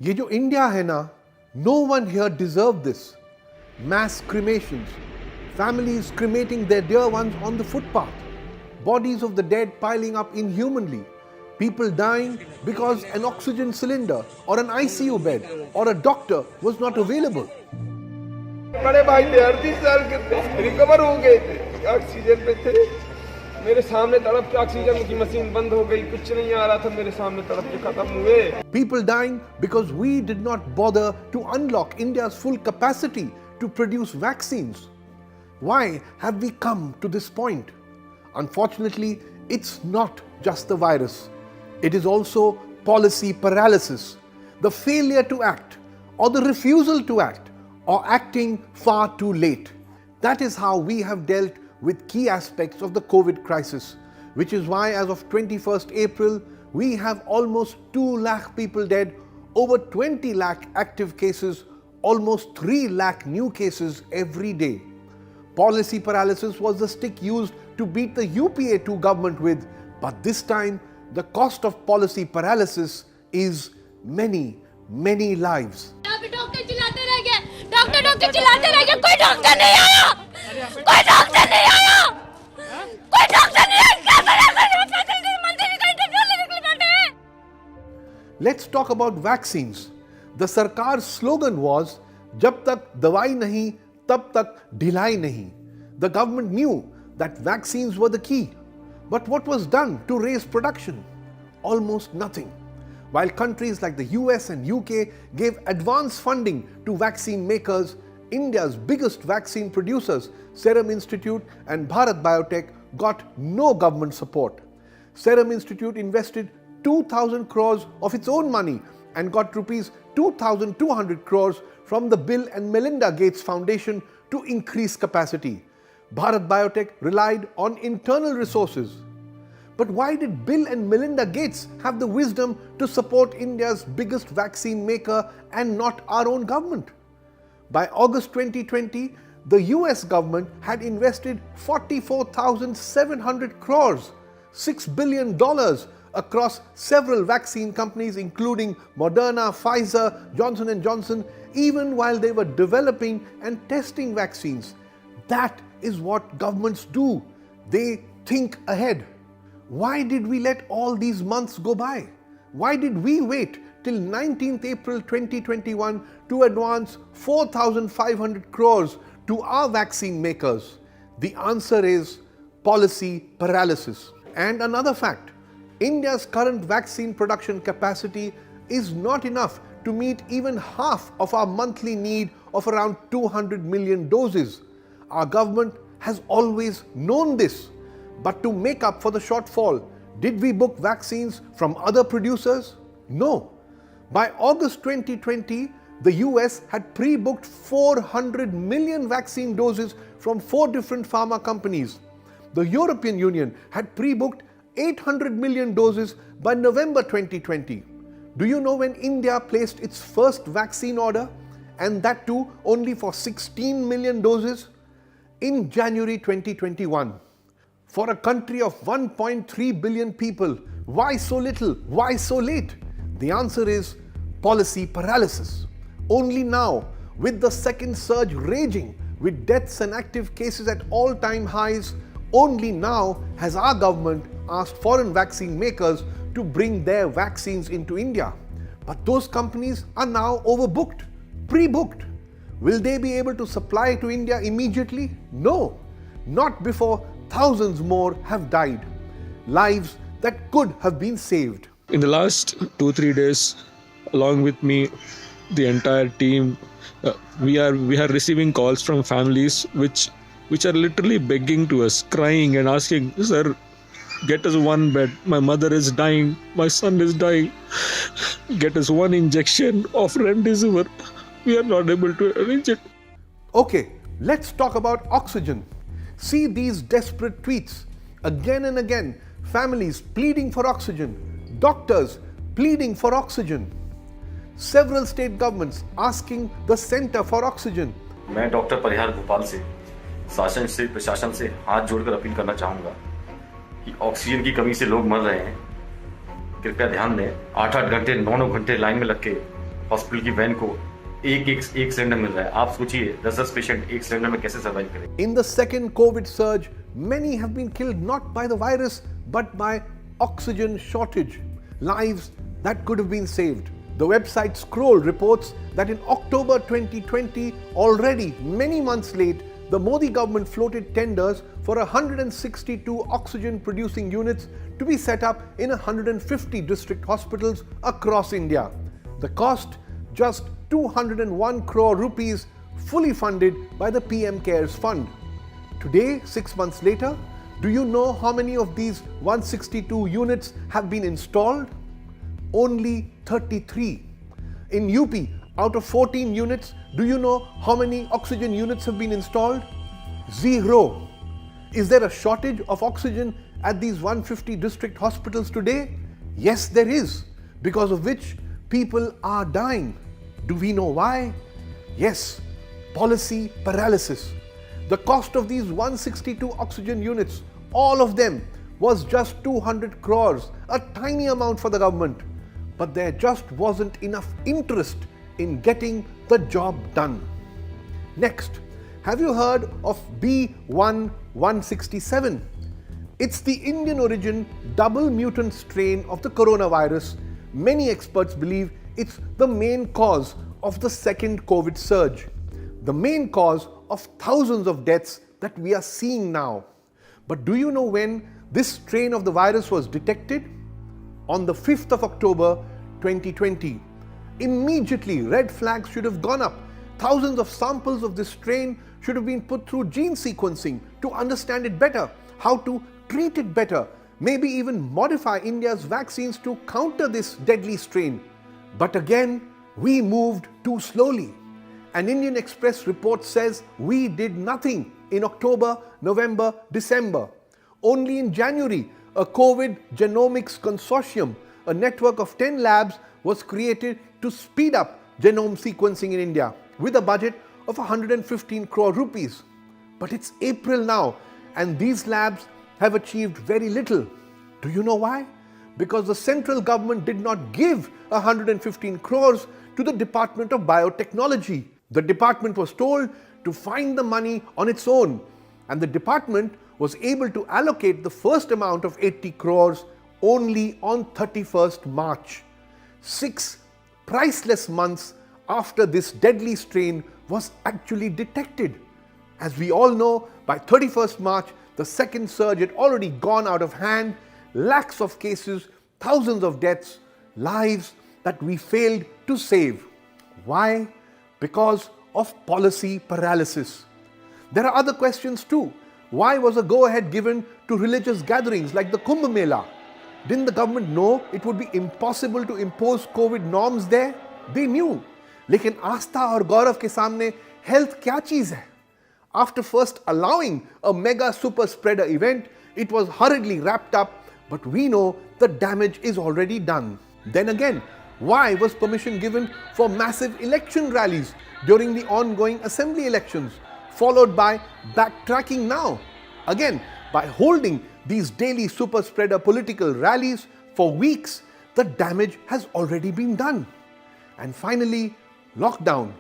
ये जो इंडिया है ना, no one here deserved this. Mass cremations, families cremating their dear ones on the footpath, bodies of the dead piling up inhumanly, people dying because an oxygen cylinder or an ICU bed or a doctor was not available. बड़े भाई थे 38 साल के थे, recover हो गए थे, oxygen पे थे। मेरे सामने तड़प के ऑक्सीजन की मशीन बंद हो गई, कुछ नहीं आ रहा था, मेरे सामने तड़प के खत्म हुए। People dying because we did not bother to unlock India's full capacity to produce vaccines. Why have we come to this point? Unfortunately, it's not just the virus. It is also policy paralysis, the failure to act or the refusal to act or acting far too late. That is how we have dealt with key aspects of the COVID crisis, which is why as of 21st April, we have almost 2 lakh people dead, over 20 lakh active cases, almost 3 lakh new cases every day. Policy paralysis was the stick used to beat the UPA2 government with, but this time the cost of policy paralysis is many, many lives. Doctor चिल्लाते रह गए, doctor चिल्लाते रह गए, कोई doctor नहीं आया, कोई डॉक्टर नहीं आया, कोई डॉक्टर नहीं आया। Let's talk about vaccines. The Sarkar's slogan was, जब तक दवाई नहीं, तब तक ढिलाई नहीं. The government knew that vaccines were the key. But what was done to raise production? Almost nothing. While countries like the US and UK gave advance funding to vaccine makers, India's biggest vaccine producers, Serum Institute and Bharat Biotech, got no government support. Serum Institute invested 2,000 crores of its own money and got rupees 2,200 crores from the Bill and Melinda Gates Foundation to increase capacity. Bharat Biotech relied on internal resources. But why did Bill and Melinda Gates have the wisdom to support India's biggest vaccine maker and not our own government? By August 2020, the US government had invested 44,700 crores, $6 billion across several vaccine companies including Moderna, Pfizer, Johnson & Johnson, even while they were developing and testing vaccines. That is what governments do. They think ahead. Why did we let all these months go by? Why did we wait till 19th April 2021 to advance 4,500 crores to our vaccine makers? The answer is policy paralysis. And another fact, India's current vaccine production capacity is not enough to meet even half of our monthly need of around 200 million doses. Our government has always known this. But to make up for the shortfall, did we book vaccines from other producers? No. By August 2020, the US had pre-booked 400 million vaccine doses from 4 different pharma companies. The European Union had pre-booked 800 million doses by November 2020. Do you know when India placed its first vaccine order? And that too only for 16 million doses? In January 2021. For a country of 1.3 billion people, why so little? Why so late? The answer is policy paralysis. Only now, with the second surge raging, with deaths and active cases at all-time highs, only now has our government asked foreign vaccine makers to bring their vaccines into India. But those companies are now overbooked, pre-booked. Will they be able to supply to India immediately? No, not before thousands more have died. Lives that could have been saved. In the last 2-3 days, along with me, the entire team, we are receiving calls from families which are literally begging to us, crying and asking, "Sir, get us one bed. My mother is dying. My son is dying. Get us one injection of remdesivir." We are not able to arrange it. Okay, let's talk about oxygen. See these desperate tweets. Again and again, families pleading for oxygen, doctors pleading for oxygen. Several state governments asking the center for oxygen. मैं doctor परिहार भोपाल से शासन से प्रशासन से हाथ जोड़कर appeal करना चाहूँगा कि ऑक्सीजन की कमी से लोग मर रहे हैं। कृपया ध्यान दें, 8-8 घंटे 9-9 घंटे लाइन में लग के हॉस्पिटल की वैन को एक सिलेंडर मिल रहा है। आप सोचिए 10 पेशेंट एक सिलेंडर में कैसे सर्वाइव करेंगे। In the second COVID surge, many have been killed not by the virus but by oxygen shortage. Lives that could have been saved. The website Scroll reports that in October 2020, already many months late, the Modi government floated tenders for 162 oxygen producing units to be set up in 150 district hospitals across India. The cost just 201 crore rupees, fully funded by the PM CARES fund. Today, 6 months later, do you know how many of these 162 units have been installed? Only 33. In UP, out of 14 units, do you know how many oxygen units have been installed? 0. Is there a shortage of oxygen at these 150 district hospitals today? Yes, there is, because of which people are dying. Do we know why? Yes, policy paralysis. The cost of these 162 oxygen units, all of them, was just 200 crores, a tiny amount for the government. But there just wasn't enough interest in getting the job done. Next, have you heard of B1167? It's the Indian origin double mutant strain of the coronavirus. Many experts believe it's the main cause of the second COVID surge, the main cause of thousands of deaths that we are seeing now. But do you know when this strain of the virus was detected? On the 5th of October 2020. Immediately, red flags should have gone up. Thousands of samples of this strain should have been put through gene sequencing to understand it better, how to treat it better, maybe even modify India's vaccines to counter this deadly strain. But again, we moved too slowly. An Indian Express report says we did nothing in October, November, December. Only in January, a COVID genomics consortium, a network of 10 labs, was created to speed up genome sequencing in India with a budget of 115 crore rupees. But it's April now and these labs have achieved very little. Do you know why? Because the central government did not give 115 crores to the Department of Biotechnology. The department was told to find the money on its own, and the department was able to allocate the first amount of 80 crores only on 31st March. 6 priceless months after this deadly strain was actually detected. As we all know, by 31st March, the second surge had already gone out of hand, lakhs of cases, thousands of deaths, lives that we failed to save. Why? Because of policy paralysis. There are other questions too. Why was a go-ahead given to religious gatherings like the Kumbh Mela? Didn't the government know it would be impossible to impose COVID norms there? They knew. लेकिन आस्था और गौरव के सामने health क्या चीज है? After first allowing a mega super spreader event, it was hurriedly wrapped up, but we know the damage is already done. Then again, why was permission given for massive election rallies during the ongoing assembly elections, followed by backtracking now? Again, by holding these daily super spreader political rallies for weeks, the damage has already been done. And finally, lockdown.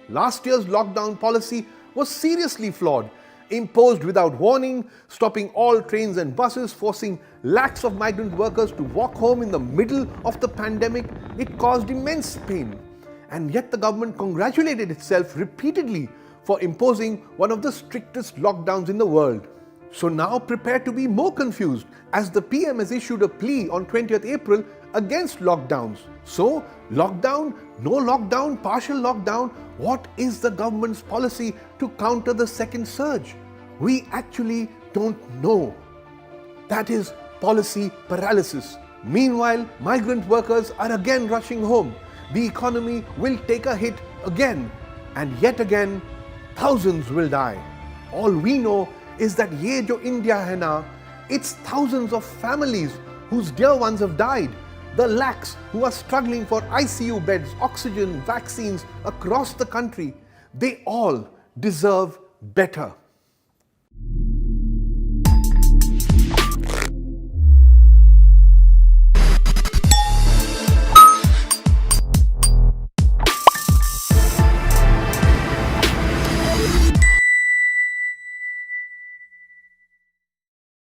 Last year's lockdown policy was seriously flawed, imposed without warning, stopping all trains and buses, forcing lakhs of migrant workers to walk home in the middle of the pandemic. It caused immense pain. And yet the government congratulated itself repeatedly for imposing one of the strictest lockdowns in the world. So now prepare to be more confused as the PM has issued a plea on 20th April against lockdowns. So, lockdown, no lockdown, partial lockdown, what is the government's policy to counter the second surge? We actually don't know. That is policy paralysis. Meanwhile, migrant workers are again rushing home. The economy will take a hit again, and yet again, thousands will die. All we know is that ye jo India hai na, it's thousands of families whose dear ones have died. The lakhs who are struggling for ICU beds, oxygen, vaccines across the country, they all deserve better.